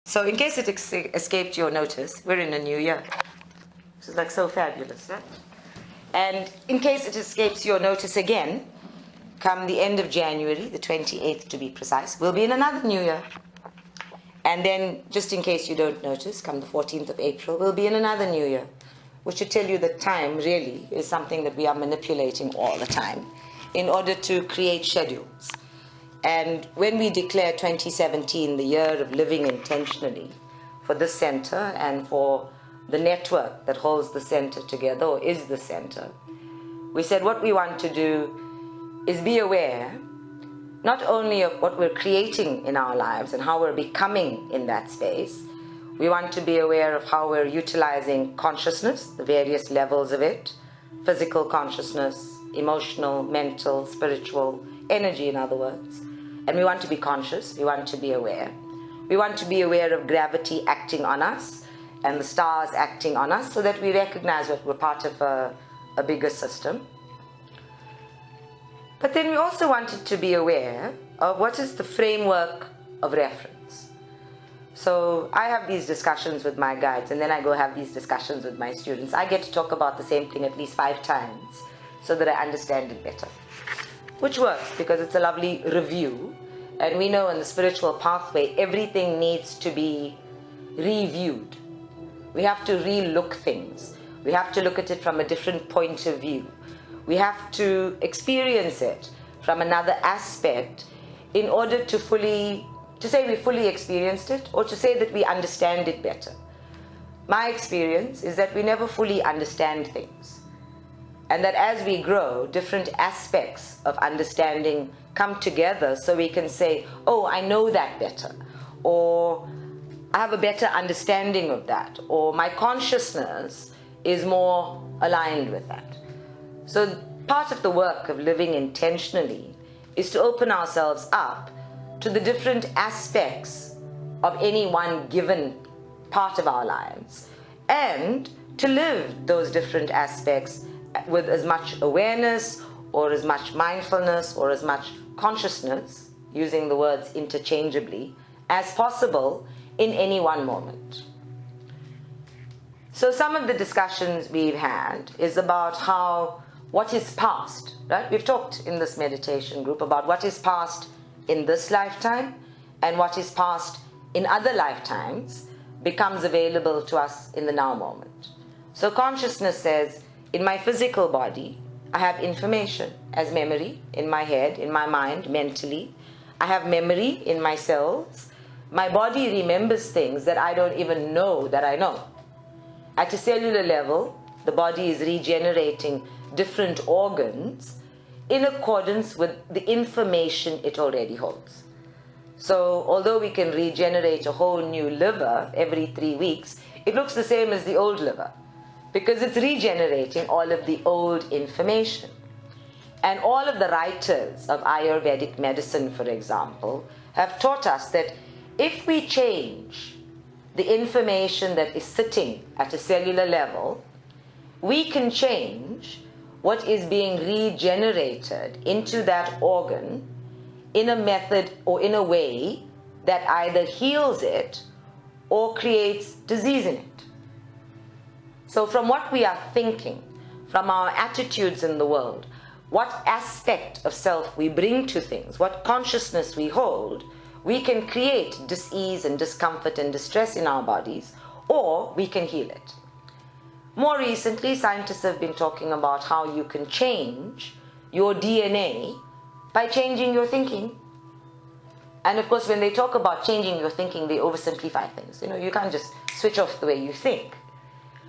So in case it escaped your notice, we're in a new year. This is like so fabulous, right? And in case it escapes your notice again, come the end of January, the 28th to be precise, we'll be in another new year. And then, just in case you don't notice, come the 14th of April, we'll be in another new year. Which should tell you that time really is something that we are manipulating all the time in order to create schedules. And when we declare 2017 the year of living intentionally for this center and for the network that holds the center together, or is the center, we said what we want to do is be aware not only of what we're creating in our lives and how we're becoming in that space. We want to be aware of how we're utilizing consciousness, the various levels of it, physical consciousness, emotional, mental, spiritual, energy in other words. And we want to be conscious, we want to be aware. We want to be aware of gravity acting on us and the stars acting on us so that we recognize that we're part of a bigger system. But then we also wanted to be aware of what is the framework of reference. So I have these discussions with my guides, and then I go have these discussions with my students. I get to talk about the same thing at least 5 times so that I understand it better. Which works because it's a lovely review. And we know in the spiritual pathway, everything needs to be reviewed. We have to re-look things. We have to look at it from a different point of view. We have to experience it from another aspect in order to say we fully experienced it, or to say that we understand it better. My experience is that we never fully understand things. And that as we grow, different aspects of understanding come together so we can say, oh, I know that better, or I have a better understanding of that, or my consciousness is more aligned with that. So part of the work of living intentionally is to open ourselves up to the different aspects of any one given part of our lives, and to live those different aspects with as much awareness or as much mindfulness or as much consciousness, using the words interchangeably, as possible in any one moment. So some of the discussions we've had is about what is past, right? We've talked in this meditation group about what is past in this lifetime and what is past in other lifetimes becomes available to us in the now moment. So consciousness says, in my physical body, I have information as memory in my head, in my mind, mentally. I have memory in my cells. My body remembers things that I don't even know that I know. At a cellular level, the body is regenerating different organs in accordance with the information it already holds. So although we can regenerate a whole new liver every 3 weeks, it looks the same as the old liver because it's regenerating all of the old information. And all of the writers of Ayurvedic medicine, for example, have taught us that if we change the information that is sitting at a cellular level, we can change what is being regenerated into that organ in a method or in a way that either heals it or creates disease in it. So from what we are thinking, from our attitudes in the world, what aspect of self we bring to things, what consciousness we hold, we can create dis-ease and discomfort and distress in our bodies, or we can heal it. More recently, scientists have been talking about how you can change your DNA by changing your thinking. And of course, when they talk about changing your thinking, they oversimplify things. You can't just switch off the way you think.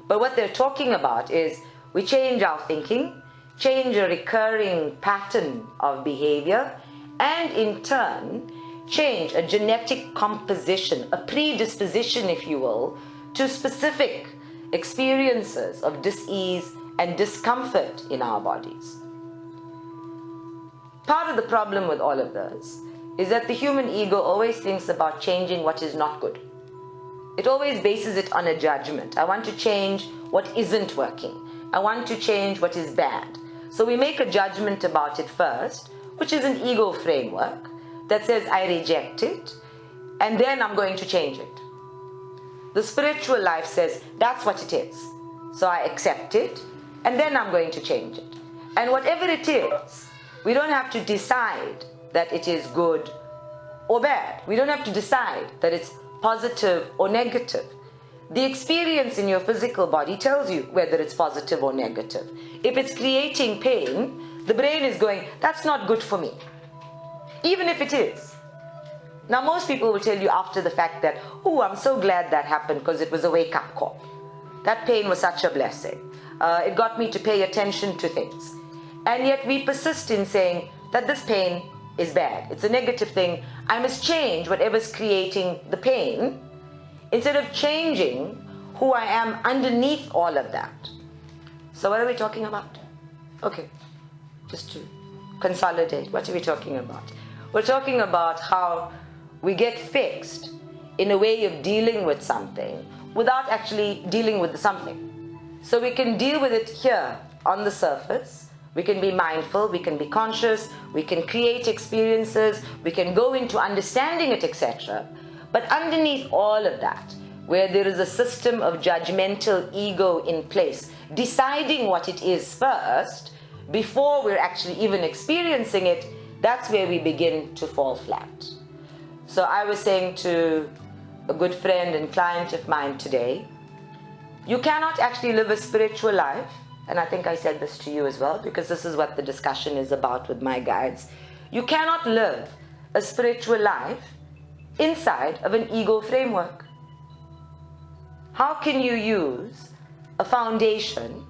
But what they're talking about is we change our thinking, change a recurring pattern of behavior, and in turn, change a genetic composition, a predisposition, if you will, to specific experiences of dis-ease and discomfort in our bodies. Part of the problem with all of this is that the human ego always thinks about changing what is not good. It always bases it on a judgment. I want to change what isn't working. I want to change what is bad. So we make a judgment about it first, which is an ego framework that says I reject it, and then I'm going to change it. The spiritual life says, that's what it is. So I accept it, and then I'm going to change it. And whatever it is, we don't have to decide that it is good or bad. We don't have to decide that it's positive or negative. The experience in your physical body tells you whether it's positive or negative. If it's creating pain, the brain is going, that's not good for me. Even if it is. Now most people will tell you after the fact that, oh, I'm so glad that happened because it was a wake-up call. That pain was such a blessing. It got me to pay attention to things. And yet we persist in saying that this pain is bad. It's a negative thing. I must change whatever's creating the pain instead of changing who I am underneath all of that. So what are we talking about? Okay, just to consolidate, what are we talking about? We're talking about how we get fixed in a way of dealing with something without actually dealing with the something. So we can deal with it here on the surface. We can be mindful, we can be conscious, we can create experiences, we can go into understanding it, etc. But underneath all of that, where there is a system of judgmental ego in place, deciding what it is first, before we're actually even experiencing it, that's where we begin to fall flat. So I was saying to a good friend and client of mine today, you cannot actually live a spiritual life, and I think I said this to you as well, because this is what the discussion is about with my guides. You cannot live a spiritual life inside of an ego framework. How can you use a foundation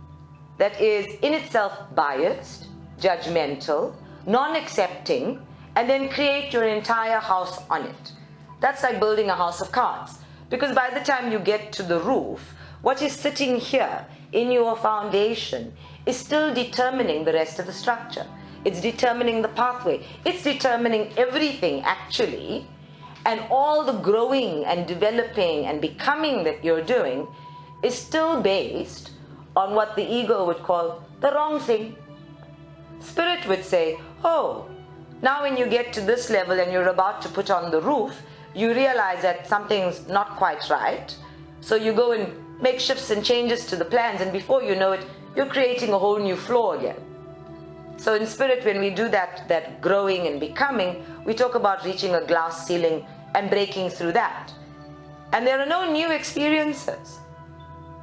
that is in itself biased, judgmental, non-accepting, and then create your entire house on it? That's like building a house of cards, because by the time you get to the roof, what is sitting here in your foundation is still determining the rest of the structure. It's determining the pathway. It's determining everything actually, and all the growing and developing and becoming that you're doing is still based on what the ego would call the wrong thing. Spirit would say, oh, now when you get to this level and you're about to put on the roof, you realize that something's not quite right. So you go and make shifts and changes to the plans, and before you know it, you're creating a whole new floor again. So in spirit, when we do that growing and becoming, we talk about reaching a glass ceiling and breaking through that. And there are no new experiences.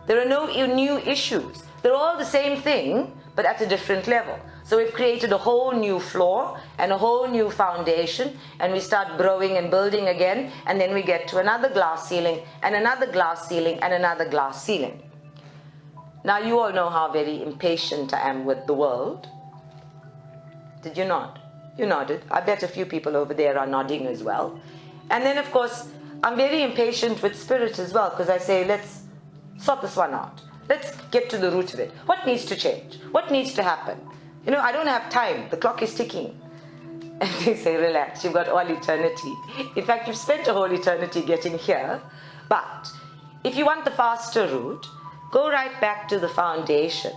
There are no new issues. They're all the same thing, but at a different level. So we've created a whole new floor and a whole new foundation, and we start growing and building again, and then we get to another glass ceiling and another glass ceiling and another glass ceiling. Now you all know how very impatient I am with the world. Did you nod? You nodded. I bet a few people over there are nodding as well. And then of course, I'm very impatient with spirit as well, because I say, let's sort this one out. Let's get to the root of it. What needs to change? What needs to happen? You know, I don't have time. The clock is ticking. And they say, relax, you've got all eternity. In fact, you've spent a whole eternity getting here. But if you want the faster route, go right back to the foundation.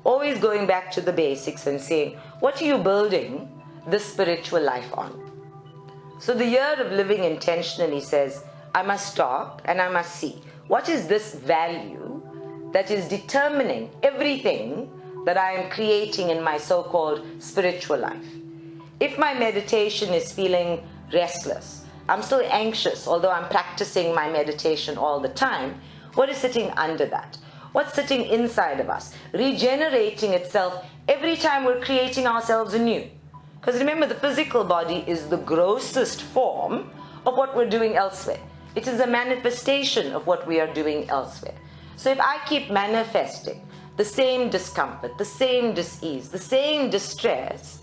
Always going back to the basics and saying, what are you building this spiritual life on? So the year of living intentionally says, I must stop and I must see. What is this value that is determining everything that I am creating in my so-called spiritual life? If my meditation is feeling restless, I'm still anxious, although I'm practicing my meditation all the time, what is sitting under that? What's sitting inside of us, regenerating itself every time we're creating ourselves anew? Because remember, the physical body is the grossest form of what we're doing elsewhere. It is a manifestation of what we are doing elsewhere. So if I keep manifesting the same discomfort, the same dis-ease, the same distress,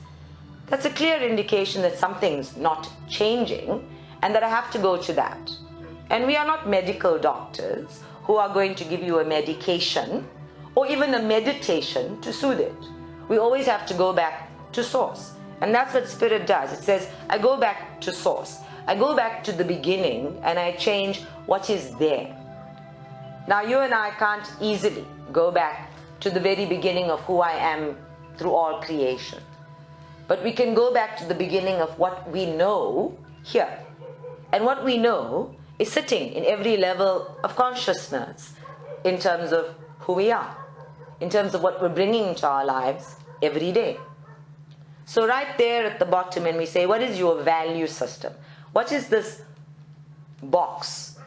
that's a clear indication that something's not changing and that I have to go to that. And we are not medical doctors who are going to give you a medication or even a meditation to soothe it. We always have to go back to source. And that's what spirit does. It says, I go back to source. I go back to the beginning and I change what is there. Now you and I can't easily go back to the very beginning of who I am through all creation. But we can go back to the beginning of what we know here. And what we know is sitting in every level of consciousness in terms of who we are, in terms of what we're bringing into our lives every day. So right there at the bottom, when we say, what is your value system? What is this box?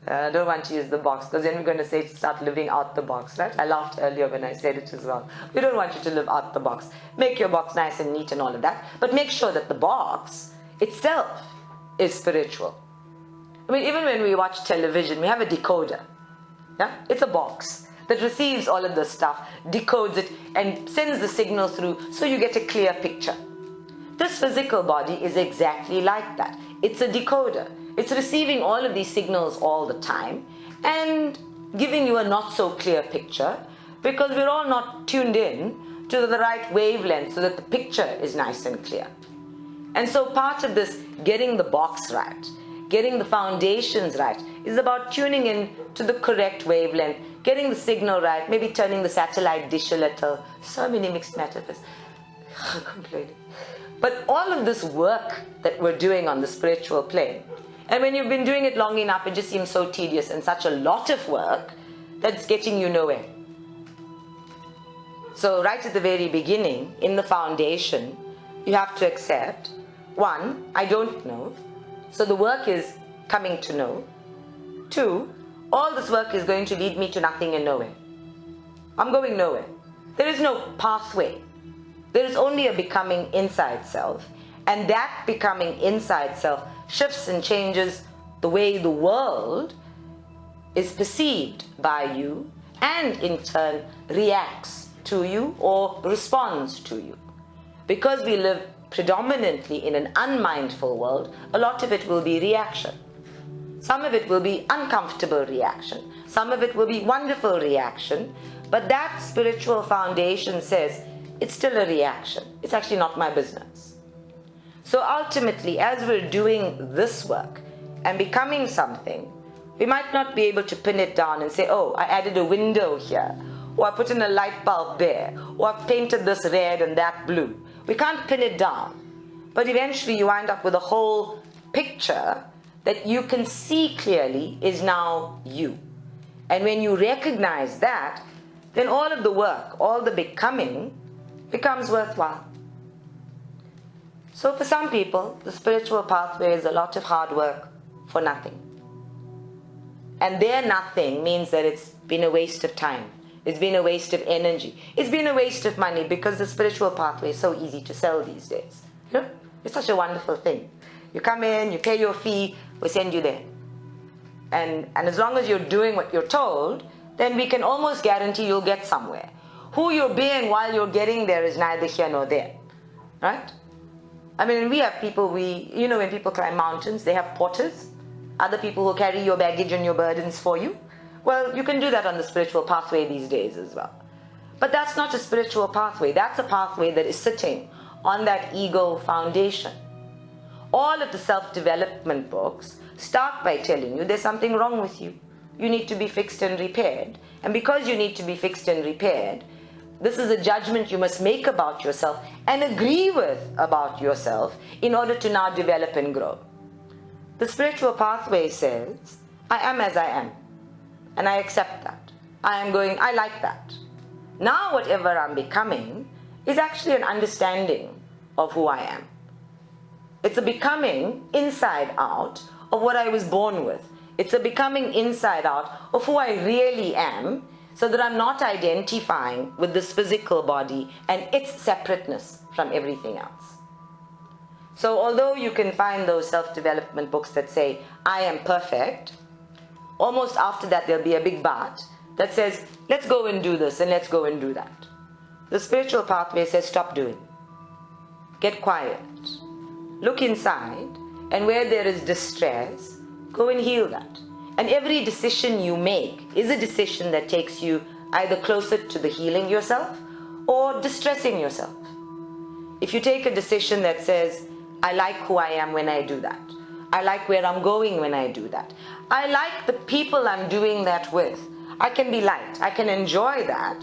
I don't want to use the box because then we're going to say start living out the box, right? I laughed earlier when I said it as well. We don't want you to live out the box. Make your box nice and neat and all of that, but make sure that the box itself is spiritual. I mean, even when we watch television, we have a decoder. Yeah? It's a box that receives all of this stuff, decodes it, and sends the signal through so you get a clear picture. This physical body is exactly like that. It's a decoder. It's receiving all of these signals all the time and giving you a not so clear picture because we're all not tuned in to the right wavelength so that the picture is nice and clear. And so part of this getting the box right, getting the foundations right, is about tuning in to the correct wavelength, getting the signal right, maybe turning the satellite dish a little. So many mixed metaphors. Completely. But all of this work that we're doing on the spiritual plane, and when you've been doing it long enough, it just seems so tedious and such a lot of work that's getting you nowhere. So right at the very beginning, in the foundation, you have to accept, one, I don't know. So the work is coming to know. Two, all this work is going to lead me to nothing and nowhere. I'm going nowhere. There is no pathway. There is only a becoming inside self. And that becoming inside self shifts and changes the way the world is perceived by you and in turn reacts to you or responds to you. Because we live predominantly in an unmindful world, a lot of it will be reaction. Some of it will be uncomfortable reaction. Some of it will be wonderful reaction. But that spiritual foundation says, it's still a reaction. It's actually not my business. So ultimately, as we're doing this work and becoming something, we might not be able to pin it down and say, oh, I added a window here, or I put in a light bulb there, or I've painted this red and that blue. We can't pin it down. But eventually you wind up with a whole picture that you can see clearly is now you. And when you recognize that, then all of the work, all the becoming becomes worthwhile. So for some people, the spiritual pathway is a lot of hard work for nothing. And their nothing means that it's been a waste of time. It's been a waste of energy. It's been a waste of money because the spiritual pathway is so easy to sell these days. You know? It's such a wonderful thing. You come in, you pay your fee, we send you there. And as long as you're doing what you're told, then we can almost guarantee you'll get somewhere. Who you're being while you're getting there is neither here nor there. Right? I mean, we have people, you know, when people climb mountains, they have porters, other people who carry your baggage and your burdens for you. Well, you can do that on the spiritual pathway these days as well. But that's not a spiritual pathway. That's a pathway that is sitting on that ego foundation. All of the self-development books start by telling you there's something wrong with you. You need to be fixed and repaired. And because you need to be fixed and repaired, this is a judgment you must make about yourself and agree with about yourself in order to now develop and grow. The spiritual pathway says, I am as I am. And I accept that. I like that. Now whatever I'm becoming is actually an understanding of who I am. It's a becoming inside out of what I was born with. It's a becoming inside out of who I really am, so that I'm not identifying with this physical body and its separateness from everything else. So although you can find those self-development books that say, I am perfect, almost after that there'll be a big but that says, let's go and do this and let's go and do that. The spiritual pathway says, stop doing. Get quiet. Look inside, and where there is distress, go and heal that. And every decision you make is a decision that takes you either closer to the healing yourself or distressing yourself. If you take a decision that says, I like who I am when I do that. I like where I'm going when I do that. I like the people I'm doing that with. I can be light. I can enjoy that.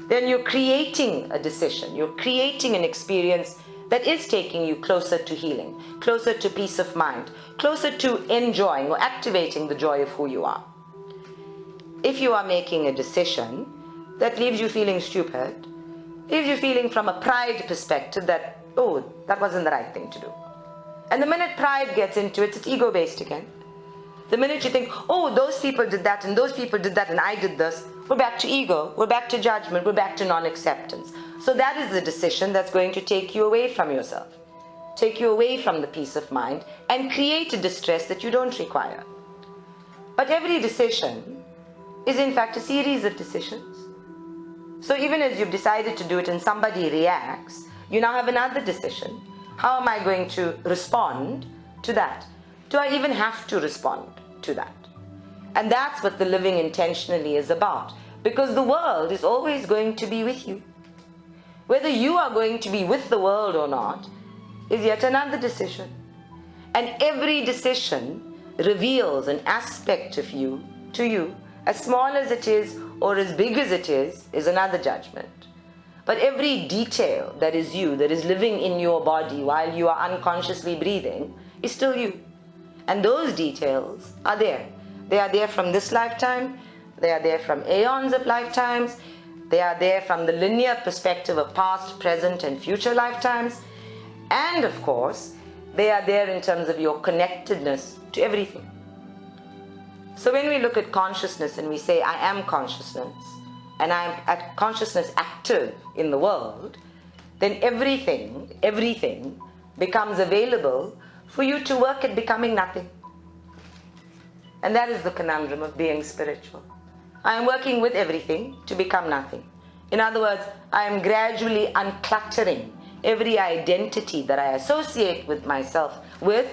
Then you're creating a decision. You're creating an experience that is taking you closer to healing, closer to peace of mind, closer to enjoying or activating the joy of who you are. If you are making a decision that leaves you feeling stupid, leaves you feeling from a pride perspective that, oh, that wasn't the right thing to do. And the minute pride gets into it, it's ego-based again. The minute you think, oh, those people did that and those people did that and I did this, we're back to ego, we're back to judgment, we're back to non-acceptance. So that is the decision that's going to take you away from yourself, take you away from the peace of mind and create a distress that you don't require. But every decision is in fact a series of decisions. So even as you've decided to do it and somebody reacts, you now have another decision. How am I going to respond to that? Do I even have to respond to that? And that's what the living intentionally is about. Because the world is always going to be with you. Whether you are going to be with the world or not is yet another decision. And every decision reveals an aspect of you to you. As small as it is or as big as it is another judgment. But every detail that is you, that is living in your body while you are unconsciously breathing, is still you. And those details are there. They are there from this lifetime. They are there from aeons of lifetimes. They are there from the linear perspective of past, present, and future lifetimes. And of course, they are there in terms of your connectedness to everything. So when we look at consciousness and we say, I am consciousness, and I am at consciousness active in the world, then everything becomes available for you to work at becoming nothing. And that is the conundrum of being spiritual. I am working with everything to become nothing. In other words, I am gradually uncluttering every identity that I associate with myself with,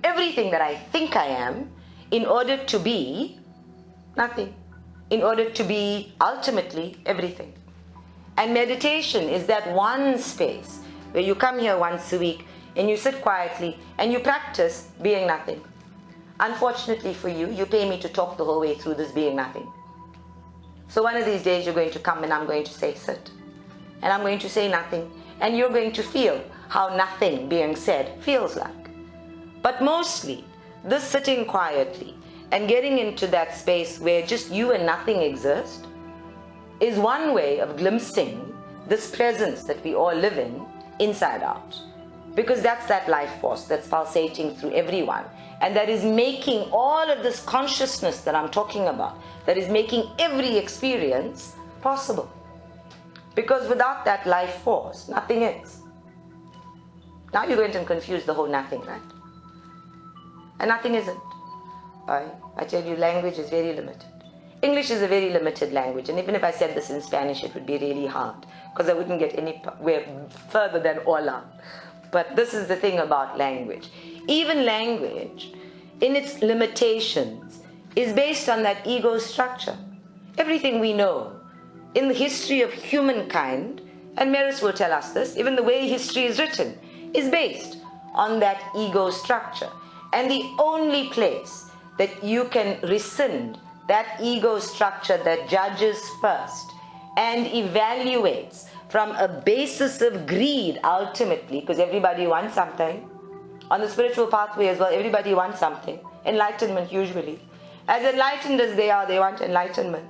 everything that I think I am, in order to be nothing, in order to be ultimately everything. And meditation is that one space where you come here once a week and you sit quietly and you practice being nothing. Unfortunately for you, you pay me to talk the whole way through this being nothing. So one of these days you're going to come and I'm going to say sit. And I'm going to say nothing. And you're going to feel how nothing being said feels like. But mostly, this sitting quietly and getting into that space where just you and nothing exist is one way of glimpsing this presence that we all live in inside out. Because that's that life force that's pulsating through everyone and that is making all of this consciousness that I'm talking about, that is making every experience possible. Because without that life force, nothing is. Now you're going to confuse the whole nothing, right? And nothing isn't. I tell you, language is very limited. English is a very limited language, and even if I said this in Spanish, it would be really hard, because I wouldn't get anywhere further than hola. But this is the thing about language. Even language, in its limitations, is based on that ego structure. Everything we know in the history of humankind, and Maris will tell us this, even the way history is written, is based on that ego structure. And the only place that you can rescind that ego structure that judges first and evaluates from a basis of greed ultimately, because everybody wants something. On the spiritual pathway as well, everybody wants something. Enlightenment usually. As enlightened as they are, they want enlightenment.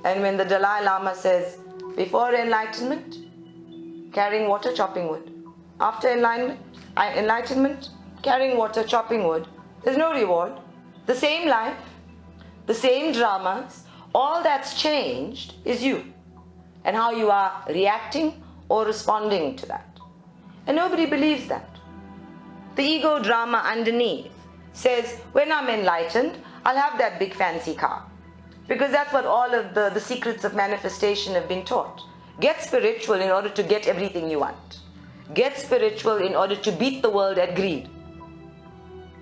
And when the Dalai Lama says, before enlightenment, carrying water, chopping wood. After enlightenment, carrying water, chopping wood. There's no reward. The same life, the same dramas, all that's changed is you. And how you are reacting or responding to that. And nobody believes that. The ego drama underneath says, when I'm enlightened, I'll have that big fancy car. Because that's what all of the secrets of manifestation have been taught. Get spiritual in order to get everything you want. Get spiritual in order to beat the world at greed.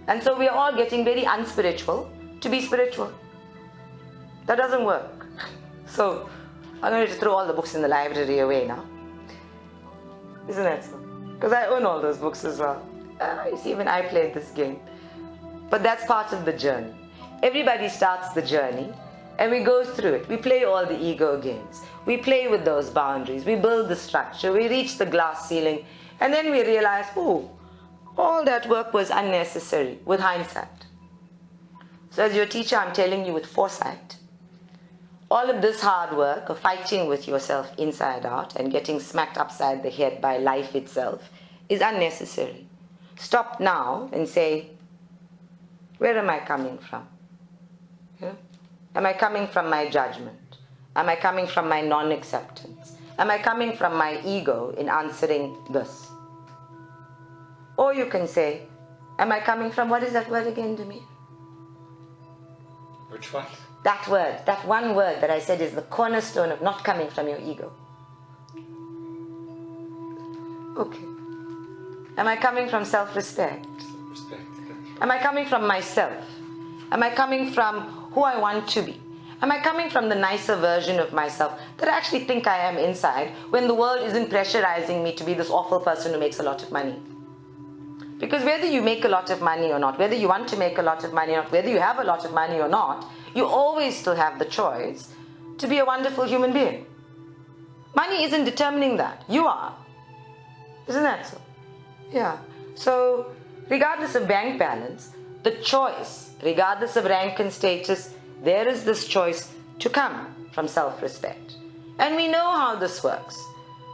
And so we are all getting very unspiritual to be spiritual. That doesn't work. So I'm going to throw all the books in the library away now. Isn't that so? Because I own all those books as well. You see, even I played this game. But that's part of the journey. Everybody starts the journey and we go through it. We play all the ego games. We play with those boundaries. We build the structure. We reach the glass ceiling. And then we realize, oh, all that work was unnecessary with hindsight. So as your teacher, I'm telling you with foresight, all of this hard work of fighting with yourself inside out and getting smacked upside the head by life itself is unnecessary. Stop now and say, where am I coming from? You know? Am I coming from my judgment? Am I coming from my non-acceptance? Am I coming from my ego in answering this? Or you can say, am I coming from, what is that word again, Demir? Which one? That word, that one word that I said is the cornerstone of not coming from your ego. Okay. Am I coming from self-respect? Self-respect. Am I coming from myself? Am I coming from who I want to be? Am I coming from the nicer version of myself that I actually think I am inside when the world isn't pressurizing me to be this awful person who makes a lot of money? Because whether you make a lot of money or not, whether you want to make a lot of money or not, whether you have a lot of money or not, you always still have the choice to be a wonderful human being. Money isn't determining that. You are. Isn't that so? Yeah. So, regardless of bank balance, the choice, regardless of rank and status, there is this choice to come from self-respect. And we know how this works.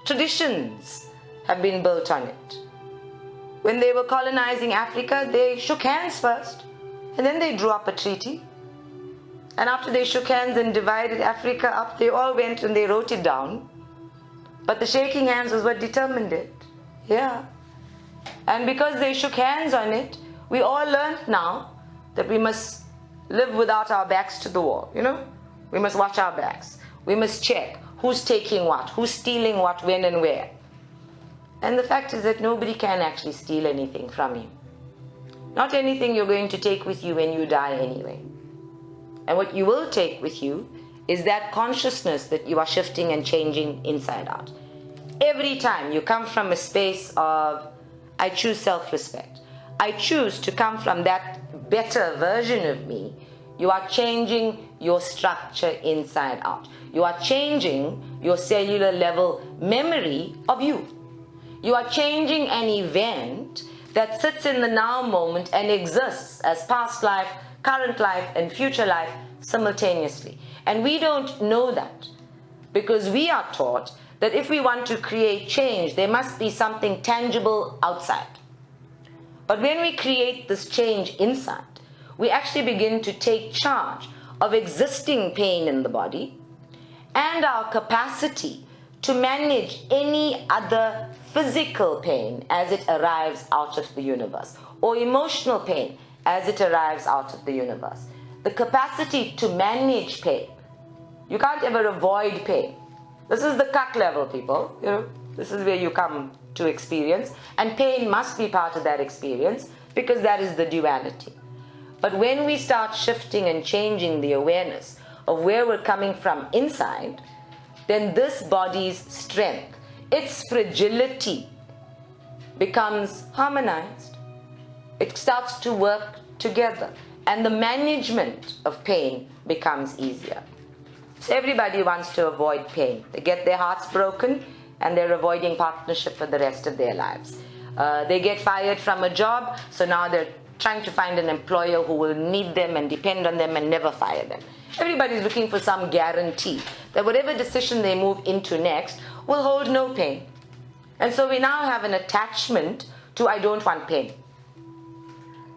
Traditions have been built on it. When they were colonizing Africa, they shook hands first, and then they drew up a treaty. And after they shook hands and divided Africa up, they all went and they wrote it down. But the shaking hands was what determined it. Yeah. And because they shook hands on it, we all learned now that we must live without our backs to the wall, you know? We must watch our backs. We must check who's taking what, who's stealing what, when and where. And the fact is that nobody can actually steal anything from you. Not anything you're going to take with you when you die anyway. And what you will take with you is that consciousness that you are shifting and changing inside out. Every time you come from a space of, I choose self-respect, I choose to come from that better version of me, you are changing your structure inside out. You are changing your cellular level memory of you. You are changing an event that sits in the now moment and exists as past life, current life, and future life simultaneously. And we don't know that because we are taught that if we want to create change, there must be something tangible outside. But when we create this change inside, we actually begin to take charge of existing pain in the body and our capacity to manage any other physical pain as it arrives out of the universe, or emotional pain as it arrives out of the universe. The capacity to manage pain. You can't ever avoid pain. This is the cuck level, people. You know, this is where you come to experience, and pain must be part of that experience because that is the duality. But when we start shifting and changing the awareness of where we're coming from inside, then this body's strength, its fragility becomes harmonized. It starts to work together, and the management of pain becomes easier. So everybody wants to avoid pain. They get their hearts broken and they're avoiding partnership for the rest of their lives. They get fired from a job, so now they're trying to find an employer who will need them and depend on them and never fire them. Everybody's looking for some guarantee that whatever decision they move into next will hold no pain. And so we now have an attachment to I don't want pain,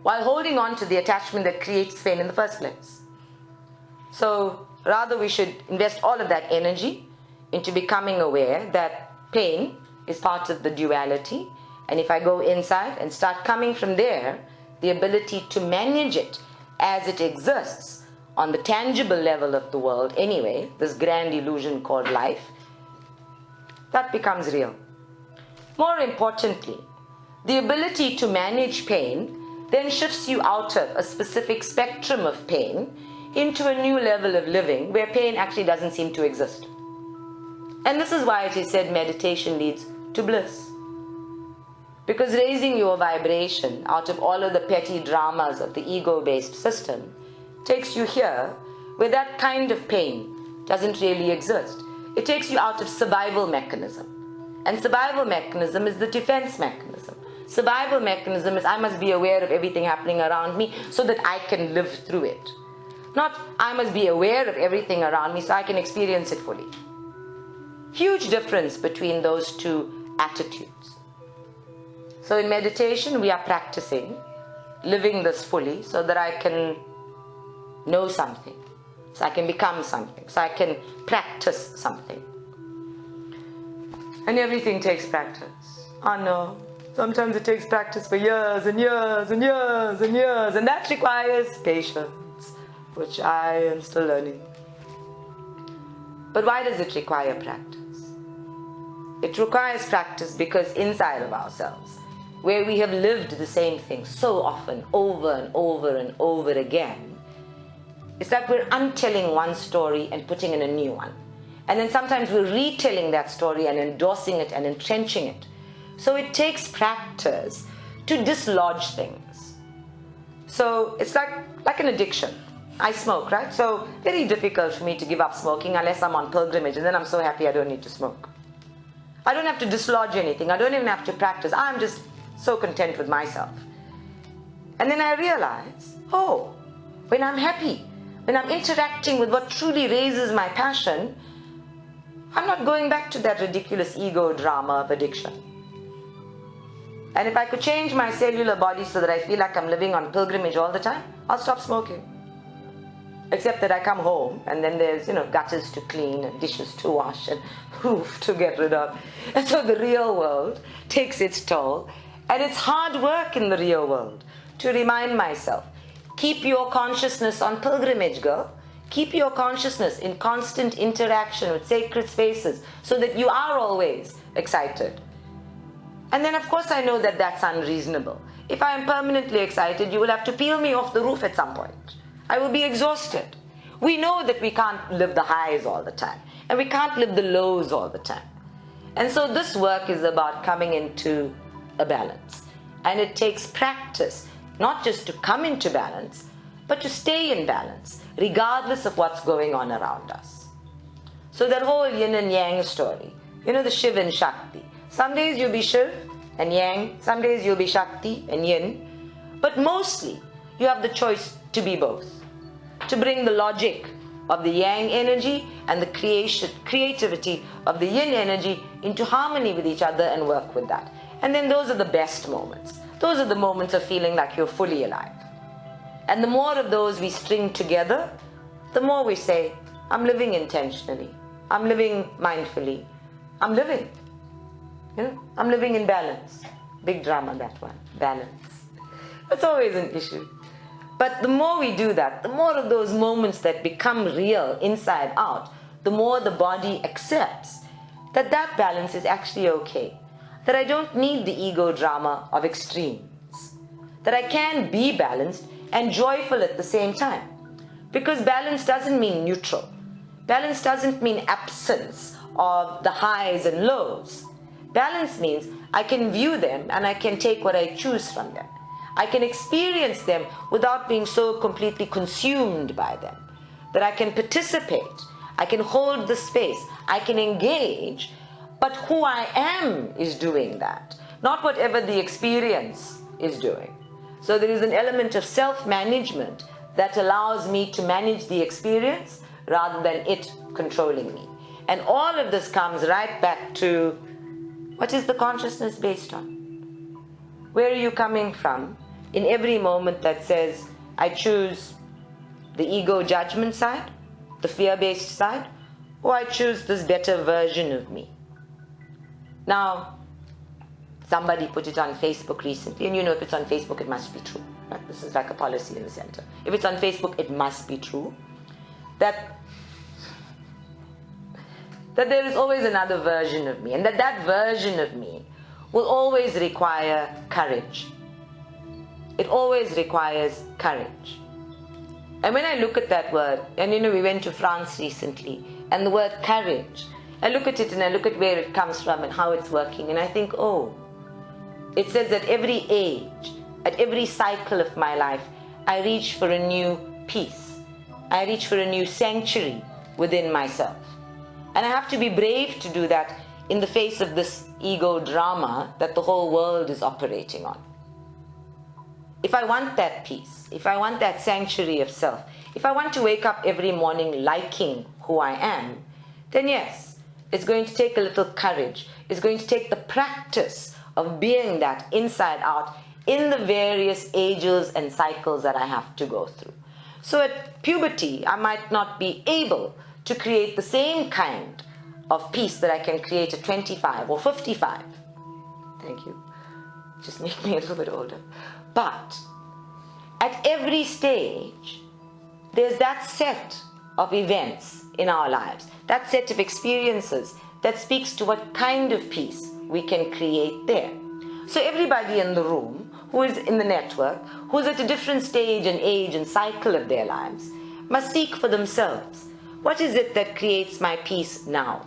while holding on to the attachment that creates pain in the first place. So rather we should invest all of that energy into becoming aware that pain is part of the duality, and if I go inside and start coming from there, the ability to manage it as it exists on the tangible level of the world anyway, this grand illusion called life, that becomes real. More importantly, the ability to manage pain then shifts you out of a specific spectrum of pain into a new level of living where pain actually doesn't seem to exist. And this is why it is said meditation leads to bliss. Because raising your vibration out of all of the petty dramas of the ego-based system takes you here where that kind of pain doesn't really exist. It takes you out of survival mechanism And survival mechanism is the defense mechanism. Survival mechanism is I must be aware of everything happening around me so that I can live through it. Not I must be aware of everything around me so I can experience it fully. Huge difference between those two attitudes. So in meditation, we are practicing living this fully so that I can know something, so I can become something, so I can practice something. And everything takes practice. I know. Sometimes it takes practice for years and years and years and years, and that requires patience, which I am still learning. But why does it require practice? It requires practice because inside of ourselves, where we have lived the same thing so often, over and over and over again, it's like we're untelling one story and putting in a new one. And then sometimes we're retelling that story and endorsing it and entrenching it. So it takes practice to dislodge things. So it's like an addiction. I smoke, right? So very difficult for me to give up smoking unless I'm on pilgrimage, and then I'm so happy I don't need to smoke. I don't have to dislodge anything. I don't even have to practice. I'm just so content with myself. And then I realize, oh, when I'm happy, when I'm interacting with what truly raises my passion, I'm not going back to that ridiculous ego drama of addiction. And if I could change my cellular body so that I feel like I'm living on pilgrimage all the time, I'll stop smoking. Except that I come home and then there's, gutters to clean and dishes to wash and roof to get rid of. And so the real world takes its toll. And it's hard work in the real world to remind myself, keep your consciousness on pilgrimage, girl. Keep your consciousness in constant interaction with sacred spaces so that you are always excited. And then of course I know that that's unreasonable. If I am permanently excited, you will have to peel me off the roof at some point. I will be exhausted. We know that we can't live the highs all the time, and we can't live the lows all the time. And so this work is about coming into a balance. And it takes practice, not just to come into balance, but to stay in balance, regardless of what's going on around us. So that whole yin and yang story, the Shiv and Shakti. Some days you'll be Shiv and yang, some days you'll be Shakti and yin, but mostly you have the choice to be both. To bring the logic of the yang energy and the creativity of the yin energy into harmony with each other and work with that. And then those are the best moments. Those are the moments of feeling like you're fully alive. And the more of those we string together, the more we say, I'm living intentionally. I'm living mindfully. I'm living. I'm living in balance. Big drama, that one. Balance. It's always an issue. But the more we do that, the more of those moments that become real inside out, the more the body accepts that that balance is actually okay. That I don't need the ego drama of extremes. That I can be balanced and joyful at the same time. Because balance doesn't mean neutral. Balance doesn't mean absence of the highs and lows. Balance means I can view them and I can take what I choose from them. I can experience them without being so completely consumed by them. That I can participate, I can hold the space, I can engage, but who I am is doing that, not whatever the experience is doing. So there is an element of self-management that allows me to manage the experience rather than it controlling me. And all of this comes right back to, what is the consciousness based on? Where are you coming from in every moment that says, I choose the ego judgment side, the fear-based side, or I choose this better version of me? Now, somebody put it on Facebook recently, and if it's on Facebook, it must be true. Right? This is like a policy in the center. If it's on Facebook, it must be true. That there is always another version of me, and that version of me will always require courage. It always requires courage. And when I look at that word, and we went to France recently, and the word courage, I look at it and I look at where it comes from and how it's working, and I think, oh, it says at every age, at every cycle of my life, I reach for a new peace. I reach for a new sanctuary within myself. And I have to be brave to do that, in the face of this ego drama that the whole world is operating on. If I want that peace, if I want that sanctuary of self, if I want to wake up every morning liking who I am, then yes, it's going to take a little courage. It's going to take the practice of being that inside out in the various ages and cycles that I have to go through. So at puberty, I might not be able to create the same kind of peace that I can create at 25 or 55. Thank you. Just make me a little bit older. But at every stage, there's that set of events in our lives, that set of experiences that speaks to what kind of peace we can create there. So everybody in the room who is in the network, who's at a different stage and age and cycle of their lives, must seek for themselves. What is it that creates my peace now?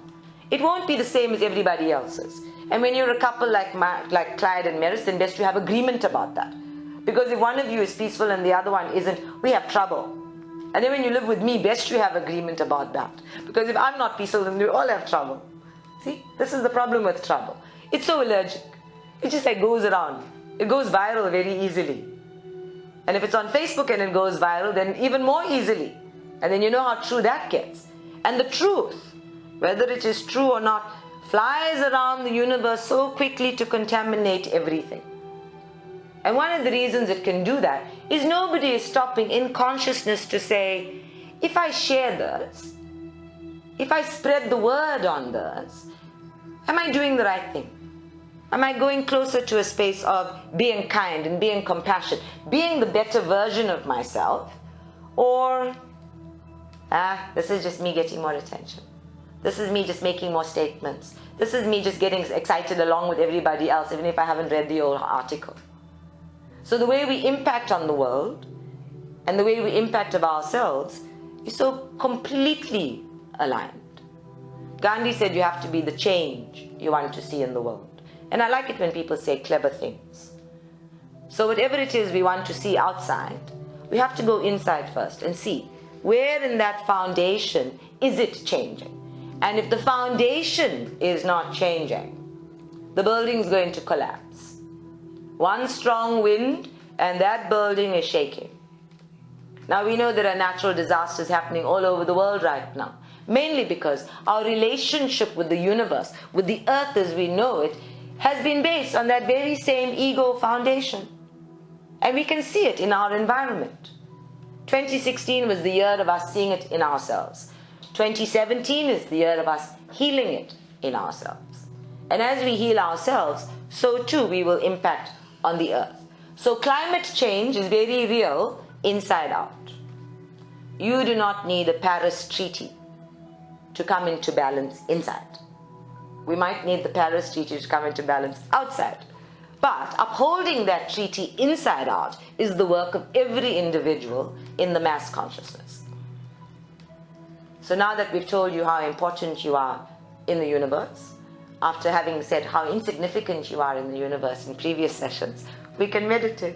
It won't be the same as everybody else's. And when you're a couple like Clyde and Maris, then best to have agreement about that. Because if one of you is peaceful and the other one isn't, we have trouble. And then when you live with me, best you have agreement about that. Because if I'm not peaceful, then we all have trouble. See, this is the problem with trouble. It's so allergic. It just like goes around. It goes viral very easily. And if it's on Facebook and it goes viral, then even more easily. And then you know how true that gets. And the truth, whether it is true or not, flies around the universe so quickly to contaminate everything. And one of the reasons it can do that is nobody is stopping in consciousness to say, if I share this, if I spread the word on this, am I doing the right thing? Am I going closer to a space of being kind and being compassionate, being the better version of myself? Or, this is just me getting more attention. This is me just making more statements. This is me just getting excited along with everybody else, even if I haven't read the whole article. So the way we impact on the world and the way we impact of ourselves is so completely aligned. Gandhi said you have to be the change you want to see in the world. And I like it when people say clever things. So whatever it is we want to see outside, we have to go inside first and see where in that foundation is it changing. And if the foundation is not changing, the building is going to collapse. One strong wind and that building is shaking. Now we know there are natural disasters happening all over the world right now, mainly because our relationship with the universe, with the earth as we know it, has been based on that very same ego foundation. And we can see it in our environment. 2016 was the year of us seeing it in ourselves. 2017 is the year of us healing it in ourselves. And as we heal ourselves, so too we will impact on the earth. So climate change is very real inside out. You do not need a Paris Treaty to come into balance inside. We might need the Paris Treaty to come into balance outside. But upholding that treaty inside out is the work of every individual in the mass consciousness. So now that we've told you how important you are in the universe, after having said how insignificant you are in the universe in previous sessions, we can meditate.